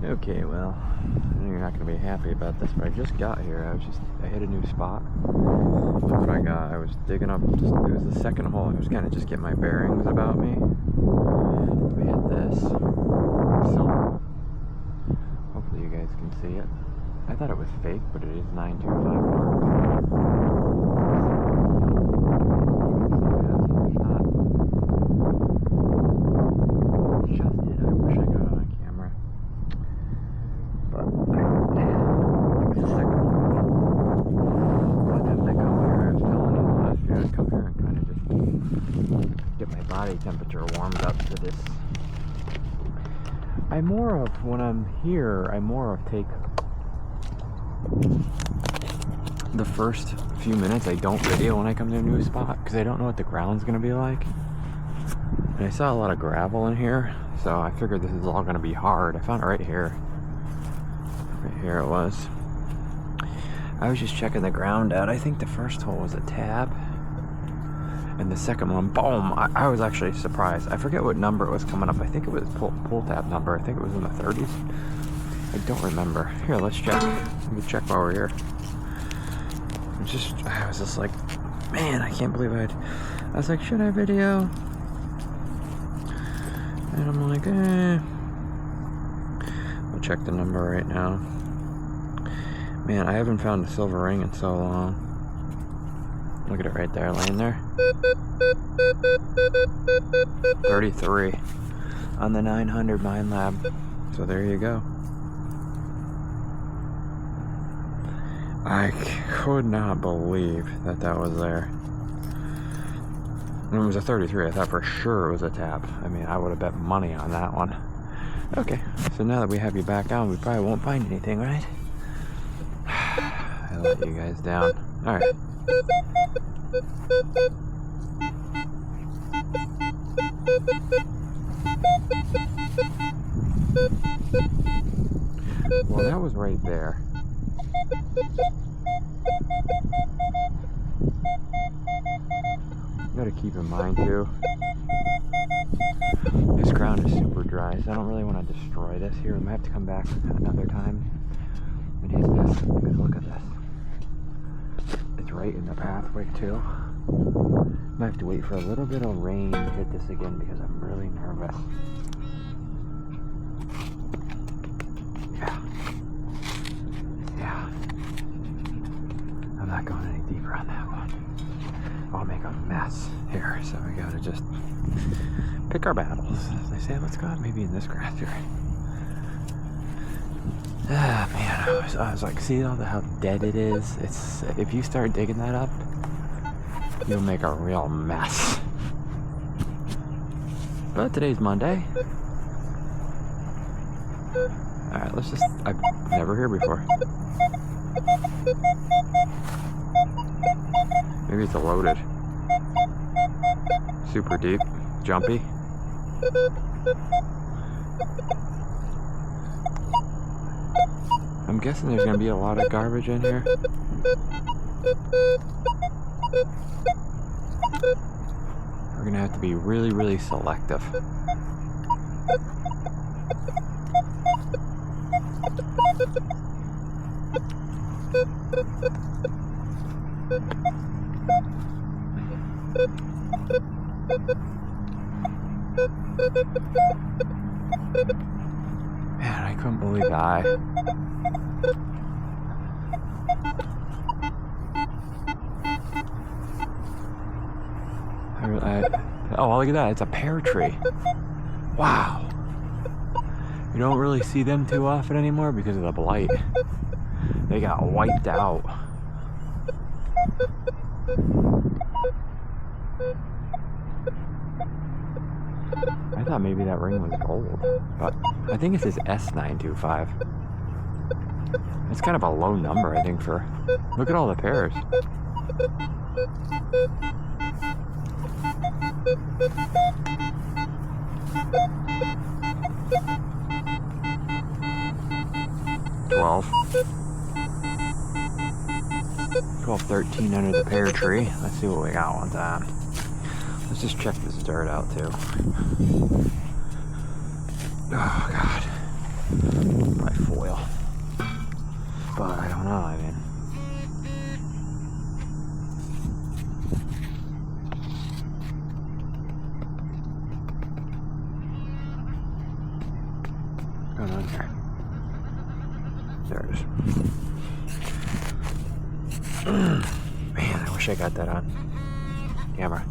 Okay, well, I know you're not going to be happy about this, but I just got here. I hit a new spot. Look what I got. I was digging up, it was the second hole. I was kind of just getting my bearings about me. We hit this. So, hopefully you guys can see it. I thought it was fake, but it is 925 marks. Body temperature warmed up to this. When I'm here, I more of take the first few minutes. I don't video when I come to a new spot because I don't know what the ground's gonna be like. And I saw a lot of gravel in here, so I figured this is all gonna be hard. I found it right here. Right here it was. I was just checking the ground out. I think the first hole was a tab. And the second one, boom, I was actually surprised. I forget what number it was coming up. I think it was pull tab number. I think it was in the 30s. I don't remember. Here, let's check. Let me check while we're here. I was just like, man, I can't believe I was like, should I video? And I'm like, I'll check the number right now. Man, I haven't found a silver ring in so long. Look at it right there, laying there. 33 on the 900 Minelab. So there you go. I could not believe that was there. And it was a 33. I thought for sure it was a tap. I mean, I would have bet money on that one. Okay, so now that we have you back on, we probably won't find anything, right? I let you guys down. All right. Well, that was right there. You gotta keep in mind too, this ground is super dry, so I don't really want to destroy this here. We might have to come back another time and hit this, because look at this. It's right in the pathway too. Might have to wait for a little bit of rain to hit this again because I'm really nervous. Yeah. I'm not going any deeper on that one. I'll make a mess here, so we gotta just pick our battles. As they say, let's go out maybe in this grass here. Ah, man, I was like, see how dead it is? If you start digging that up, you'll make a real mess. But today's Monday. Alright, I've never here before. Maybe it's a loaded. Super deep, jumpy. I'm guessing there's gonna be a lot of garbage in here. We're gonna have to be really, really selective. Man, I couldn't believe that. Oh, look at that. It's a pear tree. Wow. You don't really see them too often anymore because of the blight. They got wiped out. I thought maybe that ring was gold, but I think it says S925. It's kind of a low number, I think, for... Look at all the pears. $12, $13 under the pear tree. Let's see what we got one time. Let's just check this dirt out too. Oh God. my foil. But I don't know, I mean. What's going on here? There it is. Man, I wish I got that on camera.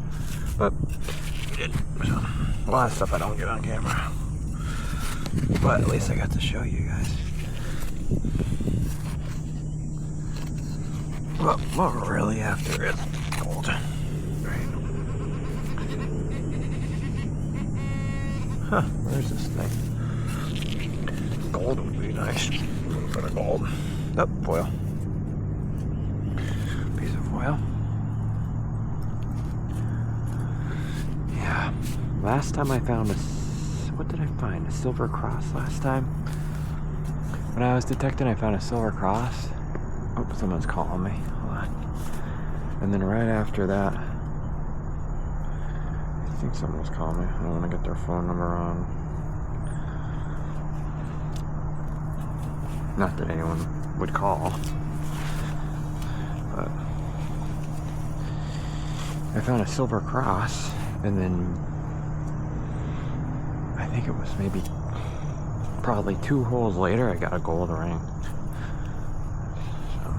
But we didn't. So, a lot of stuff I don't get on camera. But at least I got to show you guys. But what we're really after is gold. Right. Huh, where's this thing? Gold would be nice. A little bit of gold. Oh, foil. Piece of foil. Yeah. Last time I found a... What did I find? A silver cross last time? When I was detecting, I found a silver cross. Oh, someone's calling me. Hold on. And then right after that... I think someone was calling me. I don't want to get their phone number on. Not that anyone would call, but I found a silver cross, and then I think it was maybe probably 2 holes later I got a gold ring. So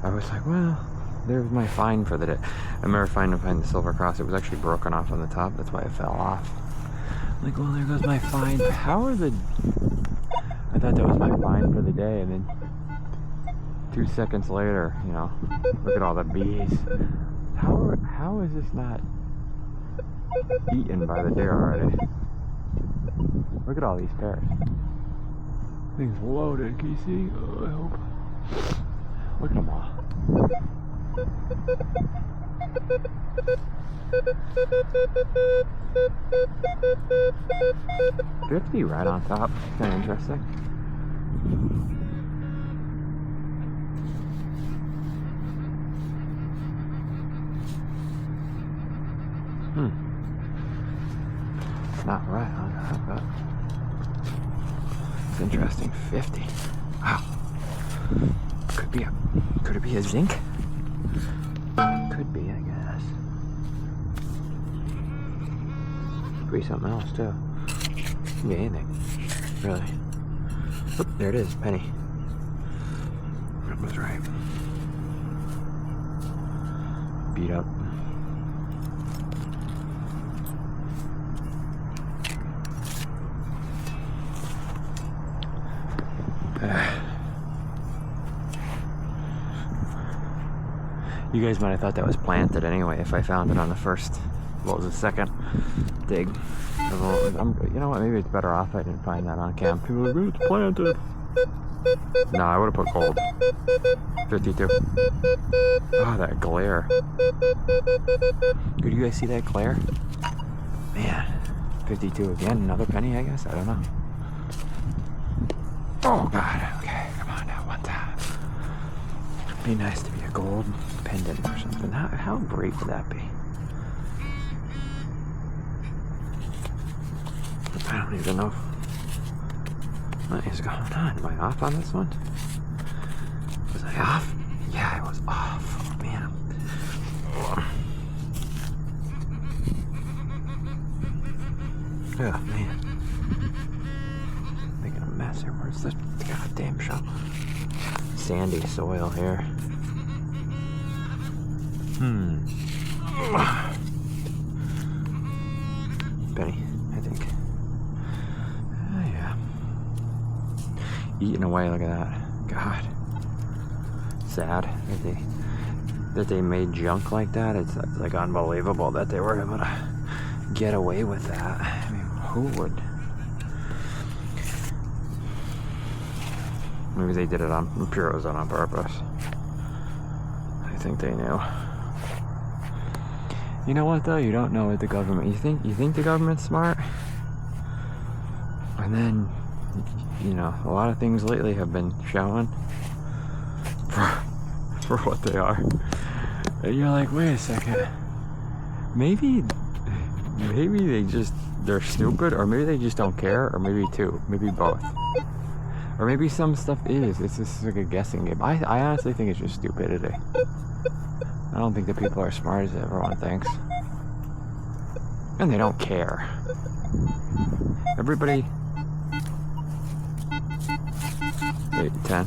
I was like, well, there's my find for the day. I remember finding the silver cross. It was actually broken off on the top, that's why it fell off. I'm like, well, there goes my find. How are the... I thought that was my find for the day, and then 2 seconds later, you know, look at all the bees. How is this not eaten by the deer already? Look at all these pairs. Thing's loaded, can you see? Oh, I hope. Look at them all. $50 right on top. Kind of interesting. Not right on top, but it's interesting. 50. Wow. Could it be a zinc? Could be, I guess. Could be something else too. Could be anything, really. Oop, there it is, penny. That was right. Beat up. You guys might have thought that was planted anyway if I found it on the first, what was the second dig. You know what, maybe it's better off I didn't find that on cam. People are like, it's planted. No, I would have put gold. 52. Oh, that glare. Could you guys see that glare? Man, 52 again, another penny I guess, I don't know. Oh God, okay, come on now, one time. Be nice to be a gold pendant or something. How great would that be? I don't even know. What is going on? Am I off on this one? Was I off? Yeah, I was off. Oh, man. Oh, man. Making a mess here. Where's this goddamn shop? Sandy soil here. Penny, I think. Oh, yeah. Eating away, look at that. God. Sad that they made junk like that. It's like unbelievable that they were able to get away with that. I mean, who would? Maybe they did it on, I'm sure it was on purpose. I think they knew. You know what though? You don't know what the government, you think the government's smart? And then, you know, a lot of things lately have been shown for what they are. And you're like, wait a second. Maybe Maybe they're stupid, or maybe they just don't care, or maybe maybe both. Or maybe some stuff it's just like a guessing game. I honestly think it's just stupidity. I don't think that people are as smart as everyone thinks. And they don't care. Everybody... 8, 10.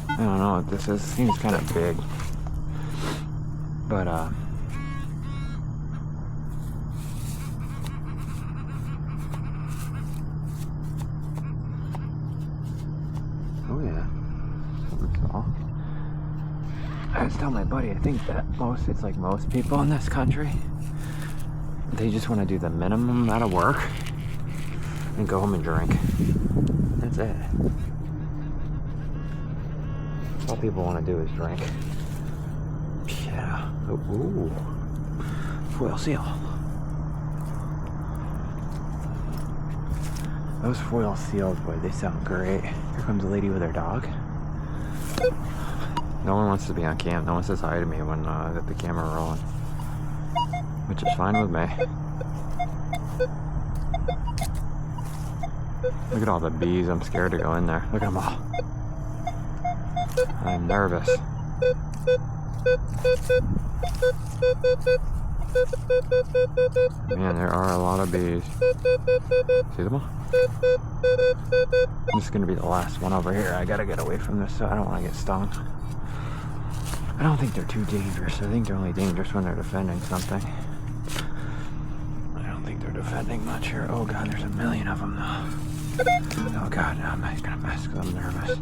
I don't know what this is. It seems kind of big. But, oh yeah. Something small. I was telling my buddy, I think that it's like most people in this country, they just want to do the minimum amount of work and go home and drink. That's it. All people want to do is drink. Yeah. Ooh. Foil seal. Those foil seals, boy, they sound great. Here comes a lady with her dog. No one wants to be on cam. No one says hi to me when I got the camera rolling. Which is fine with me. Look at all the bees. I'm scared to go in there. Look at them all. I'm nervous. Man, there are a lot of bees. See them all? I'm just gonna be the last one over here. I gotta get away from this so I don't want to get stung. I don't think they're too dangerous. I think they're only dangerous when they're defending something. I don't think they're defending much here. Oh god, there's a million of them though. Oh god, I'm gonna mess because I'm nervous.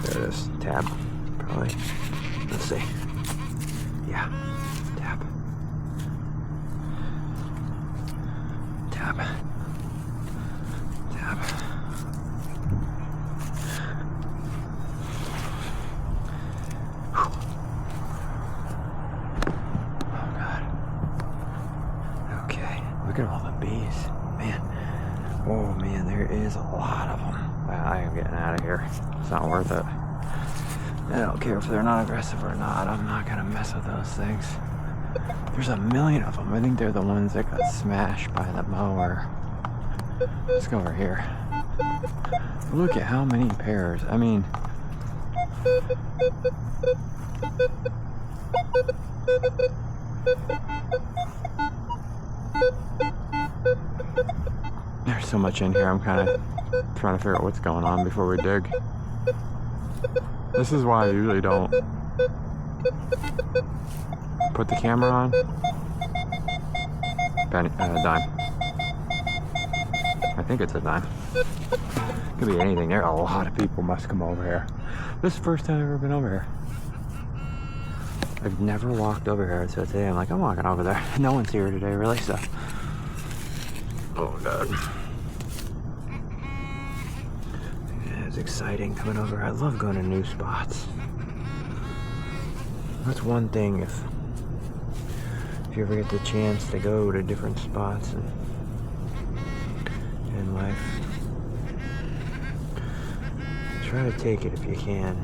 There it is. Tab. Probably. Let's see. Yeah. Tab. Tab. Tab. Oh god. Okay. Look at all the bees. Man. Oh man, there is a lot of them. I am getting out of here. It's not worth it. I don't care if they're not aggressive or not. I'm not gonna mess with those things. There's a million of them. I think they're the ones that got smashed by the mower. Let's go over here. Look at how many pairs. I mean... There's so much in here. I'm kind of trying to figure out what's going on before we dig. This is why I usually don't put the camera on. Dime. I think it's a dime. Could be anything. There are a lot of people must come over here. This is the first time I've ever been over here. I've never walked over here, so today I'm like, I'm walking over there. No one's here today, really, so. Oh god. It's exciting coming over. I love going to new spots. That's one thing if you ever get the chance to go to different spots in life. Try to take it if you can.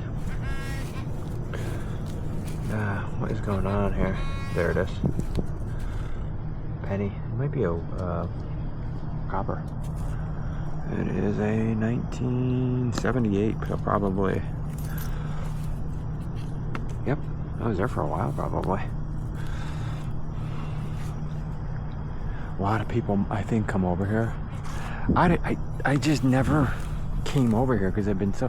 What is going on here? There it is. Penny. It might be a copper. It is a 1978, probably. Yep, I was there for a while, probably. A lot of people, I think, come over here. I just never came over here because I've been so...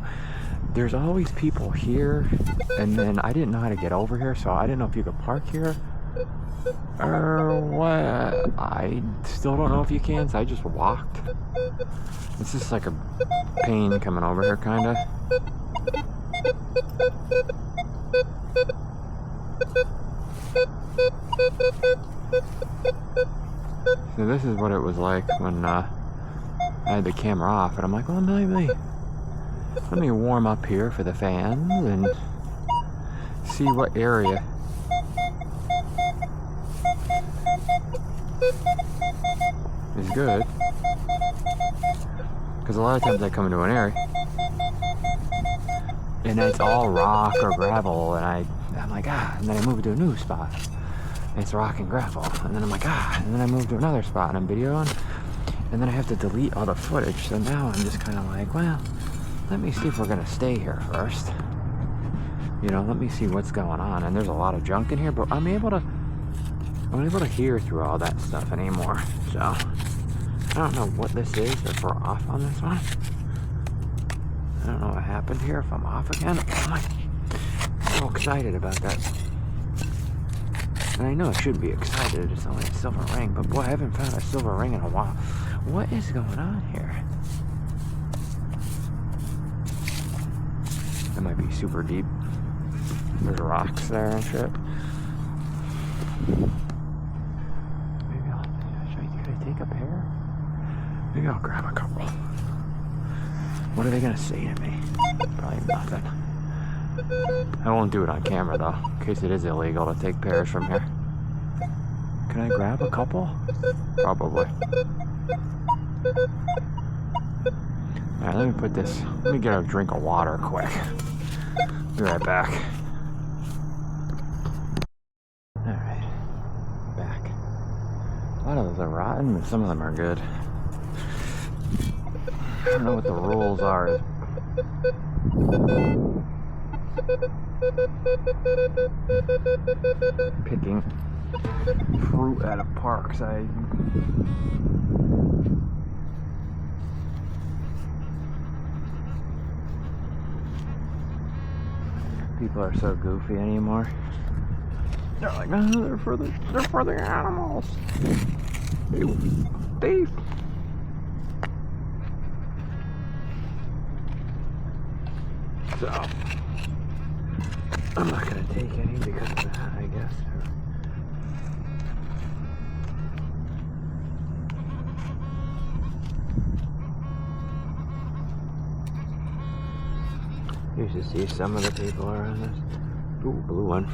There's always people here, and then I didn't know how to get over here, so I didn't know if you could park here or what. I still don't know if you can, so I just walked. It's just like a pain coming over here, kind of. So this is what it was like when I had the camera off, and I'm like, well, let me warm up here for the fans and see what area good. Because a lot of times I come into an area and it's all rock or gravel, and I'm like, and then I move to a new spot and it's rock and gravel, and then I'm like, and then I move to another spot and I'm videoing, and then I have to delete all the footage. So now I'm just kind of like, well, let me see if we're gonna stay here first. You know, let me see what's going on. And there's a lot of junk in here, but I'm able to hear through all that stuff anymore. So I don't know what this is, if we're off on this one. I don't know what happened here, if I'm off again. I'm so excited about that. And I know I should be excited, it's only a silver ring, but boy, I haven't found a silver ring in a while. What is going on here? That might be super deep. There's rocks there and shit. Maybe should I take a pair? Maybe I'll grab a couple. What are they gonna say to me? Probably nothing. I won't do it on camera though, in case it is illegal to take pears from here. Can I grab a couple? Probably. Alright, let me get a drink of water quick. Be right back. Alright, back. A lot of those are rotten, but some of them are good. I don't know what the rules are. Picking fruit at a park side. People are so goofy anymore. They're like, they're for the animals. Thief. So I'm not gonna take any because of that, I guess. You should see some of the people around this. Ooh, blue one.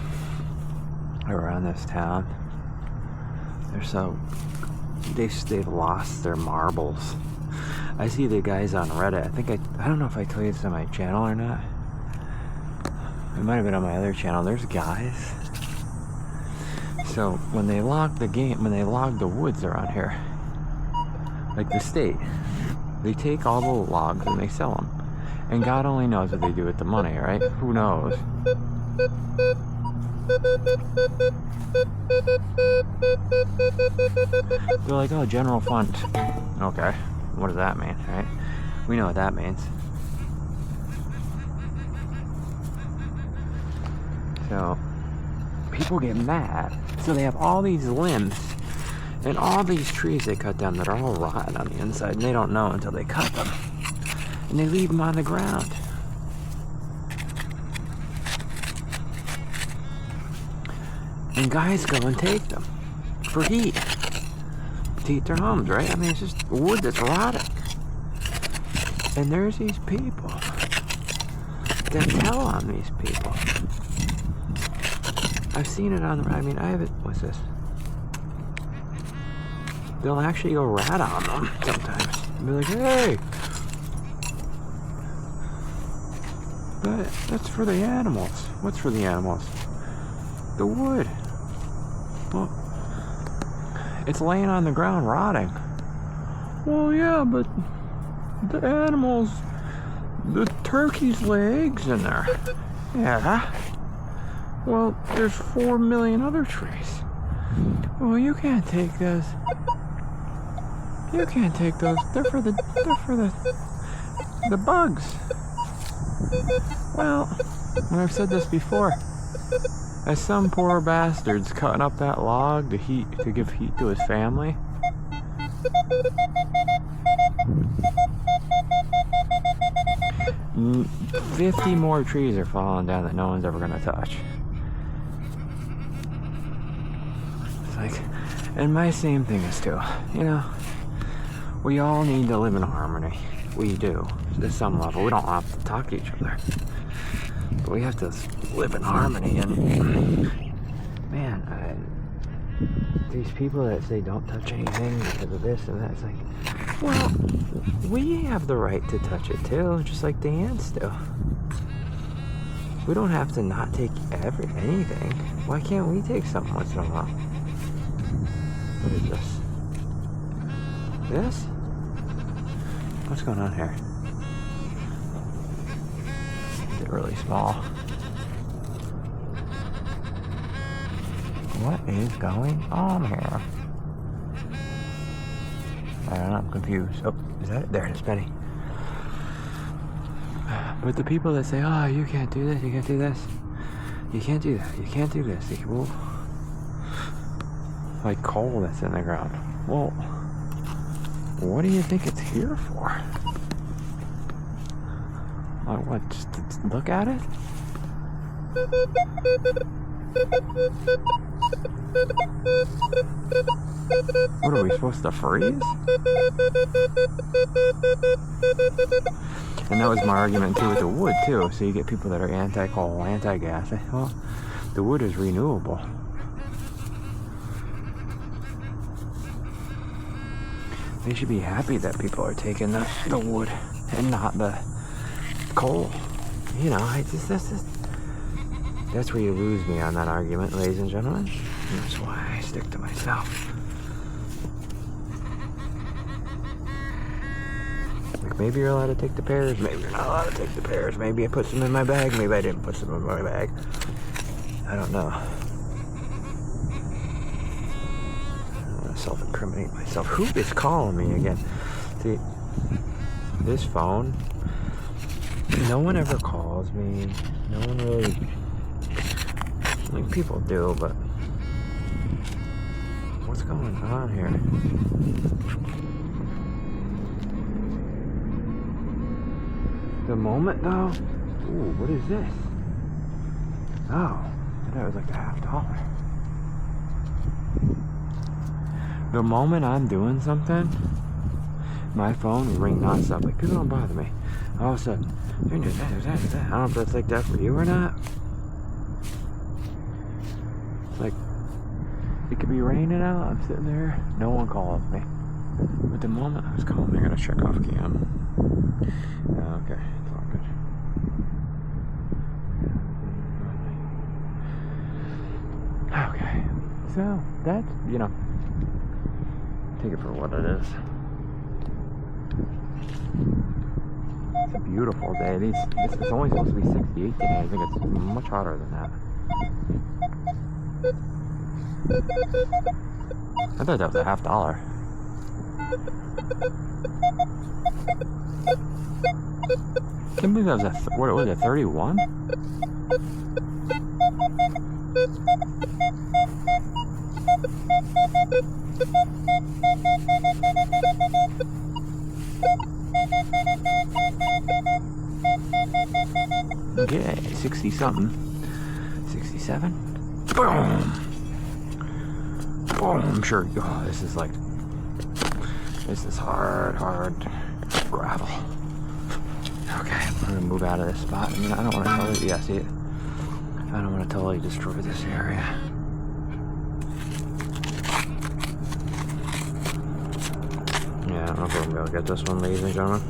Around this town. They're so they've lost their marbles. I see the guys on Reddit. I don't know if I told you this on my channel or not. It might have been on my other channel. There's guys. So when they log the woods around here, like the state, they take all the logs and they sell them. And God only knows what they do with the money, right? Who knows? They're like, oh, general fund. Okay, what does that mean, right? We know what that means. So, people get mad. So they have all these limbs and all these trees they cut down that are all rotten on the inside, and they don't know until they cut them. And they leave them on the ground. And guys go and take them for heat. To heat their homes, right? I mean, it's just wood that's rotting. And there's these people that tell on these people. I've seen it on the, what's this? They'll actually go rat on them sometimes. And be like, hey! But that's for the animals. What's for the animals? The wood. Well, it's laying on the ground rotting. Well, yeah, but the animals, the turkeys lay eggs in there. Yeah. Well, there's 4 million other trees. Well, you can't take those. You can't take those. They're for the bugs. Well, and I've said this before. As some poor bastard's cutting up that log to give heat to his family. Mm, 50 more trees are falling down that no one's ever gonna touch. It's like, and my same thing is too, you know, we all need to live in harmony. We do, to some level. We don't have to talk to each other, but we have to live in harmony. And man, these people that say don't touch anything because of this and that, it's like, well, we have the right to touch it too, just like the ants do. We don't have to not take anything. Why can't we take something once in a while? What is this? This? What's going on here? Is it really small? What is going on here? I don't know, I'm confused. Oh, is that it? There it is, Penny. But the people that say, oh, you can't do this, you can't do this, you can't do that, you can't do this, well, like coal that's in the ground. Well, what do you think it's here for? Like what, just to look at it? What are we supposed to freeze? And that was my argument too with the wood too. So you get people that are anti-coal, anti-gas. Well, the wood is renewable. They should be happy that people are taking the wood and not the coal. You know, that's where you lose me on that argument, ladies and gentlemen. And that's why I stick to myself. Like, maybe you're allowed to take the pears, maybe you're not allowed to take the pears. Maybe I put some in my bag, maybe I didn't put some in my bag. I don't know. I don't want to self-incriminate myself. Who is calling me again? See, this phone, no one ever calls me. No one really, like, people do, but what's going on here? The moment though, ooh, what is this? Oh, I thought it was like $50. The moment I'm doing something, my phone will ring nonstop. Like, people don't bother me. All of a sudden, I don't know if that's like that for you or not. Like, it could be raining out, I'm sitting there, no one calls me. But the moment I was calling, I gotta check off cam. Okay, it's all good. Okay, so that's, you know, take it for what it is. It's a beautiful day. It's only supposed to be 68 today. I think it's much hotter than that. I thought that was $50. I can't believe that was what was it, 31? Okay, 60 something. 67? Boom! Boom! I'm sure, oh, this is hard gravel. Okay, I'm gonna move out of this spot. I mean, I don't want to totally, yeah, see it? I don't want to totally destroy this area. Yeah, I don't know if I'm gonna get this one, ladies and gentlemen.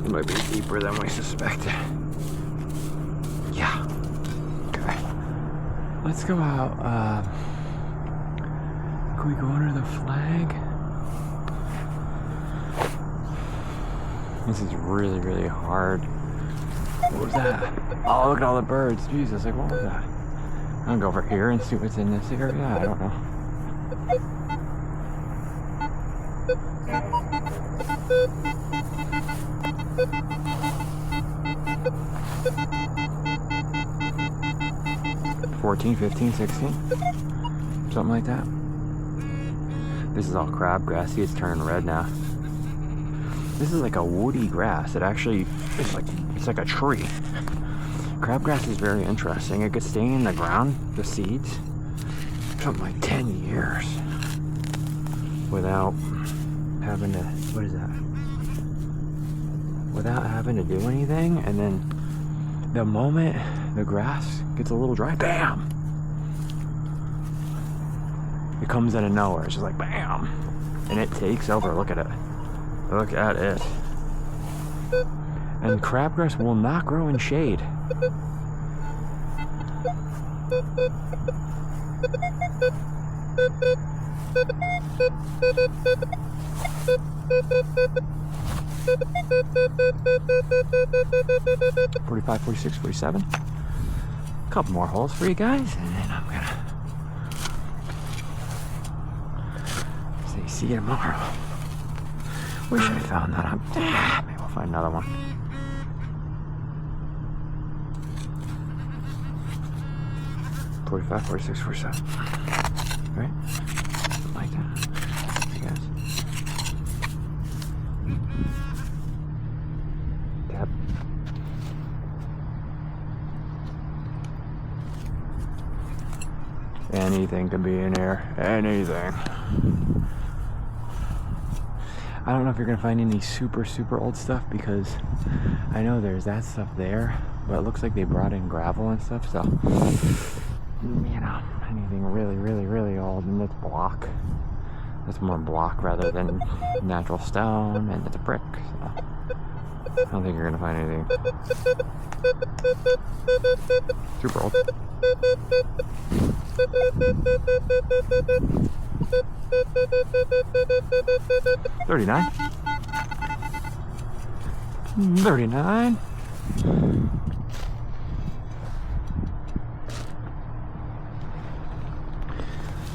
It might be deeper than we suspected. Yeah. Okay. Let's go out. Can we go under the flag? This is really, really hard. What was that? Oh, look at all the birds. Jesus, like, what was that? I'm gonna go over here and see what's in this area. I don't know. $14, $15, $16, something like that. This is all crabgrass. See, it's turning red now. This is like a woody grass. It actually, it's like a tree. Crabgrass is very interesting. It could stay in the ground, the seeds, something like 10 years without having to, what is that? Without having to do anything, and then the moment the grass gets a little dry, bam! It comes out of nowhere. It's just like bam, and it takes over. Look at it. Look at it. And crabgrass will not grow in shade. $45, $46, $47. A couple more holes for you guys, and then I'm gonna say see you tomorrow. Wish I found that. Maybe we'll find another one. $45, $46, $47. Right? Something like that. I guess. Tap. Anything could be in here. Anything. I don't know if you're gonna find any super old stuff, because I know there's that stuff there, but it looks like they brought in gravel and stuff, so you know, anything really old, and it's block. It's more block rather than natural stone, and it's a brick, so I don't think you're gonna find anything super old. $39. $39.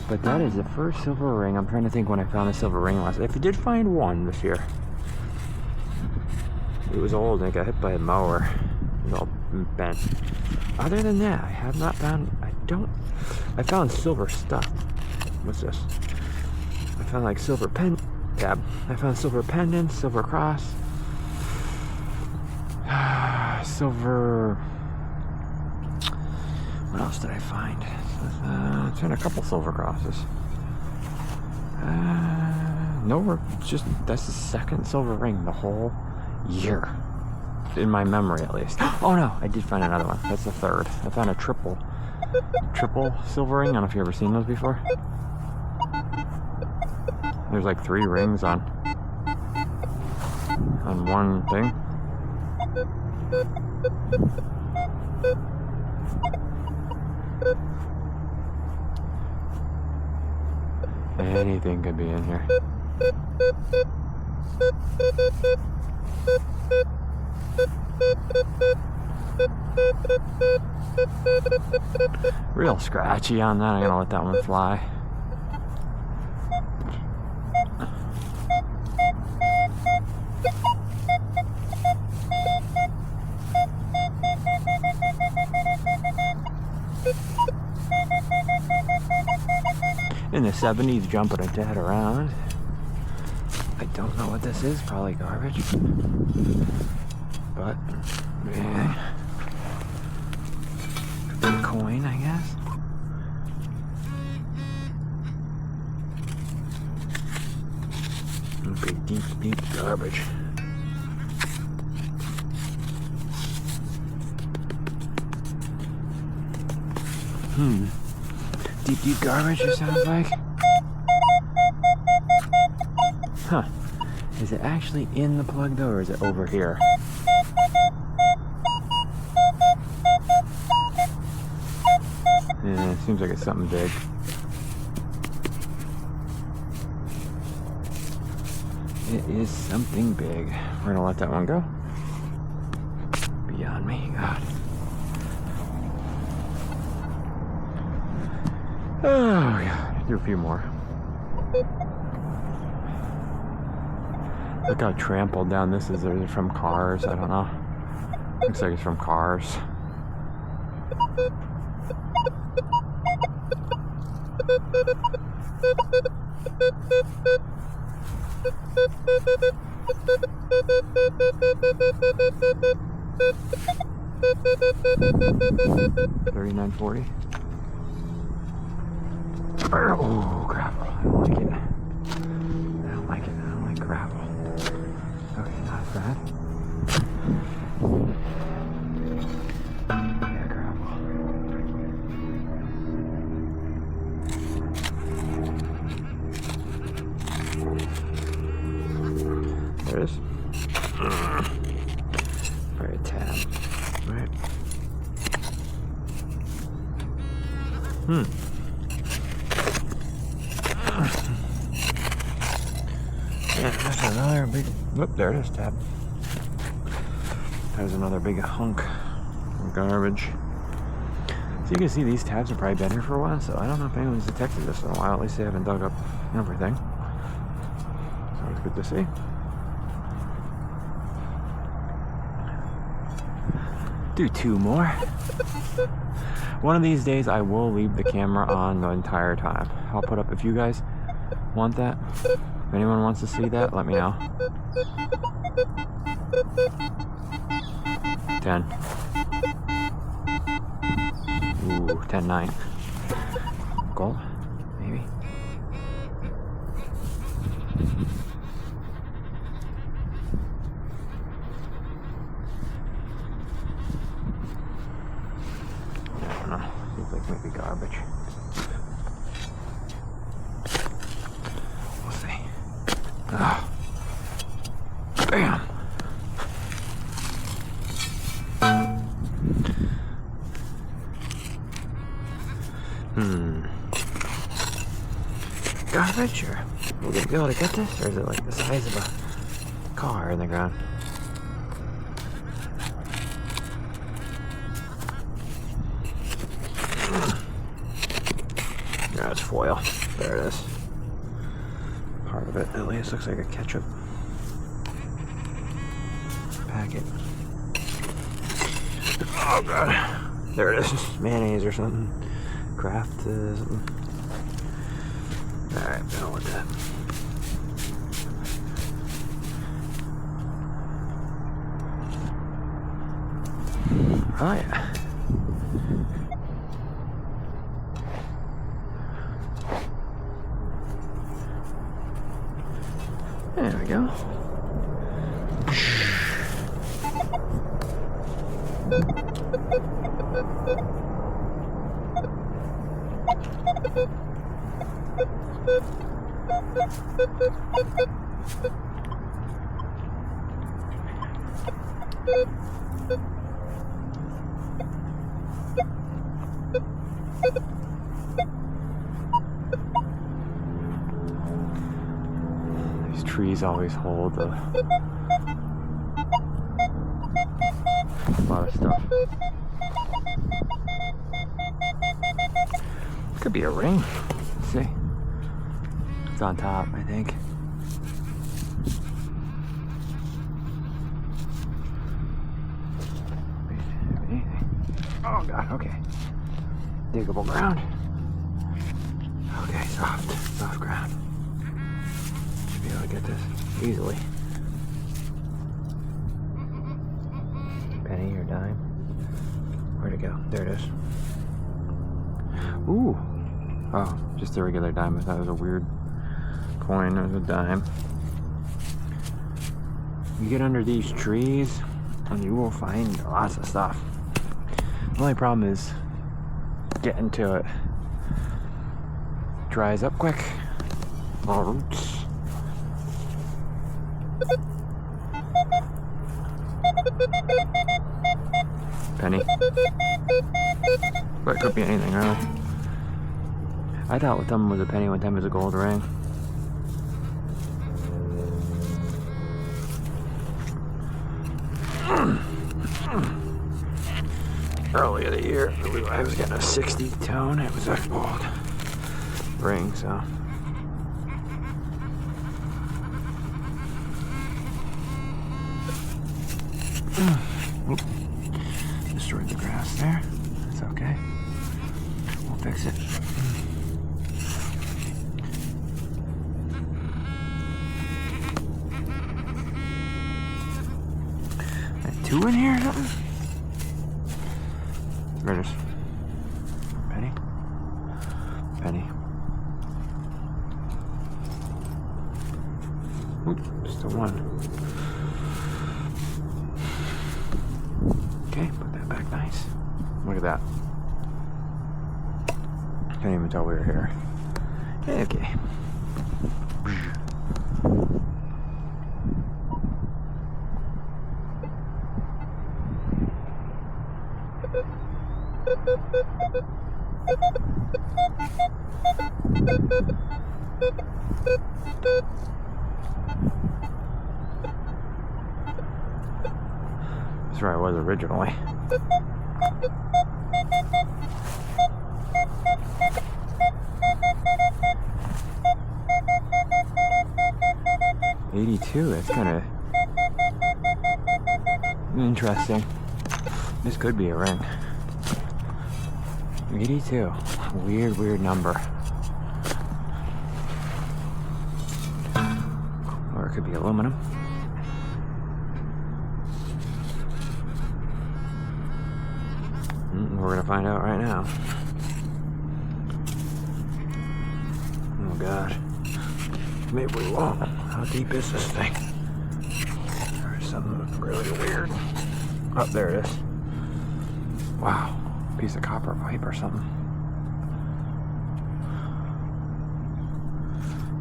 But that is the first silver ring. I'm trying to think when I found a silver ring last. If you did find one this year, it was old and it got hit by a mower. It was all bent. Other than that, I have not found. I found silver stuff. What's this? I found like silver pen tab. I found silver pendants, silver cross, silver. What else did I find? I found a couple silver crosses. No, just that's the second silver ring the whole year, in my memory at least. Oh no, I did find another one. That's the third. I found a triple silver ring. I don't know if you've ever seen those before. There's like 3 rings on one thing. Anything could be in here. Real scratchy on that. I'm gonna let that one fly. In the 70s, jumping a tad around. I don't know what this is, probably garbage. But, yeah. Big coin, I guess. Big, deep garbage. Deep garbage, it sounds like. Huh. Is it actually in the plug though, or is it over here? Yeah, it seems like it's something big. It is something big. We're gonna let that one go. Beyond me, God. Oh, God. Do a few more. Look how trampled down this is. Is it from cars? I don't know. Looks like it's from cars. $39.40. Oh, gravel. I don't like it. I don't like it. I don't like gravel. Okay, not bad. Yeah, gravel. For a tab, right? Yeah, that's another big. Whoop, there it is, tab. There's another big hunk of garbage. So you can see these tabs have probably been here for a while, so I don't know if anyone's detected this in a while. At least they haven't dug up everything. So it's good to see. Do 2 more. One of these days I will leave the camera on the entire time. I'll put up, if you guys want that, if anyone wants to see that, let me know. 10. Ooh, 10-9. Gold? Maybe? I don't know. Seems like maybe garbage. We'll see. Ah. Bam! Garbage, or will we be able to get this, or is it like the size of a car in the ground? Yeah, it's foil. There it is. Part of it, at least, looks like a ketchup packet. Oh god. There it is. Mayonnaise or something. Kraft something. Alright, done with that. Oh yeah. There we go. These trees always hold a lot of stuff. Could be a ring. Let's see. It's on top, I think. Oh god, okay. Diggable ground. Okay, soft ground. Should be able to get this easily. Penny or dime? Where'd it go? There it is. Ooh. Oh, just a regular dime. I thought it was a weird coin. It was a dime. You get under these trees and you will find lots of stuff. The only problem is getting to it. Dries up quick. All roots. Penny. But it could be anything, really. I thought with them was a penny, one time it was a gold ring. Earlier the year, I was getting a 60 tone. It was a gold ring, so. Oop. Destroyed the grass there. That's okay. We'll fix it. Two in here or something? There it is. Penny. Penny. Oop, just a one. Okay, put that back nice. Look at that. Can't even tell we were here. Okay. That's where I was originally. $82, that's kind of interesting. This could be a ring. 82, weird number. Or it could be aluminum. We're gonna find out right now. Oh God. Maybe we won't. How deep is this thing? There's something really weird. Oh, there it is. Wow. Piece of copper pipe or something.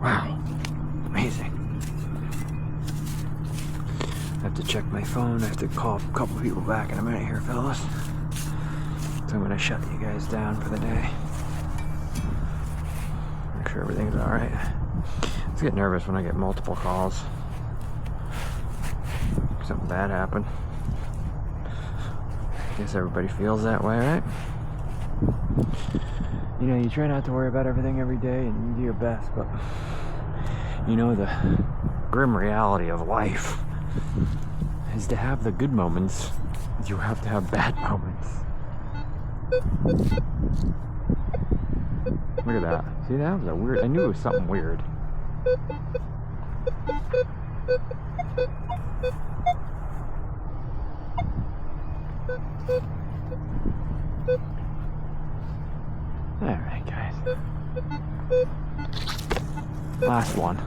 Wow. Amazing. I have to check my phone. I have to call a couple people back in a minute here, fellas. So I'm gonna shut you guys down for the day. Make sure everything's alright. I just get nervous when I get multiple calls. Something bad happened. Guess everybody feels that way, right? You know, you try not to worry about everything every day and you do your best, but you know, the grim reality of life is to have the good moments, you have to have bad moments. Look at that. See, that was a weird, I knew it was something weird. Alright, guys. Last one.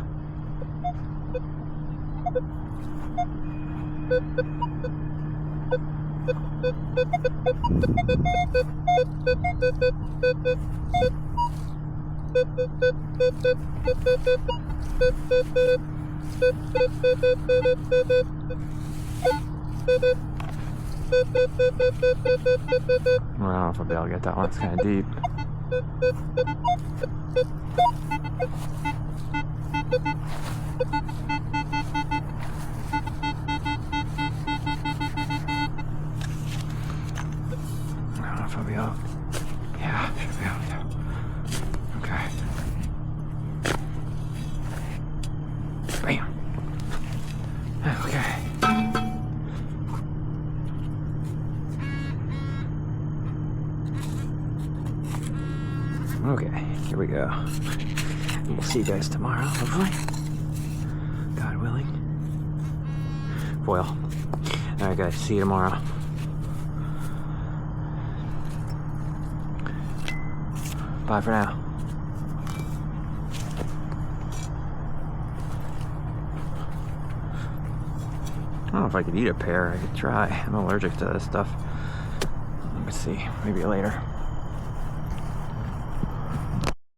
I don't know if I'll be able to get that one, it's kind of deep. I don't know if I'll be able. Yeah, should be able to. Okay. Bam. Okay. Okay, here we go. We'll see you guys tomorrow, hopefully. God willing. Foil. Alright guys, see you tomorrow. Bye for now. I don't know if I could eat a pear. I could try. I'm allergic to this stuff. Let's see. Maybe later.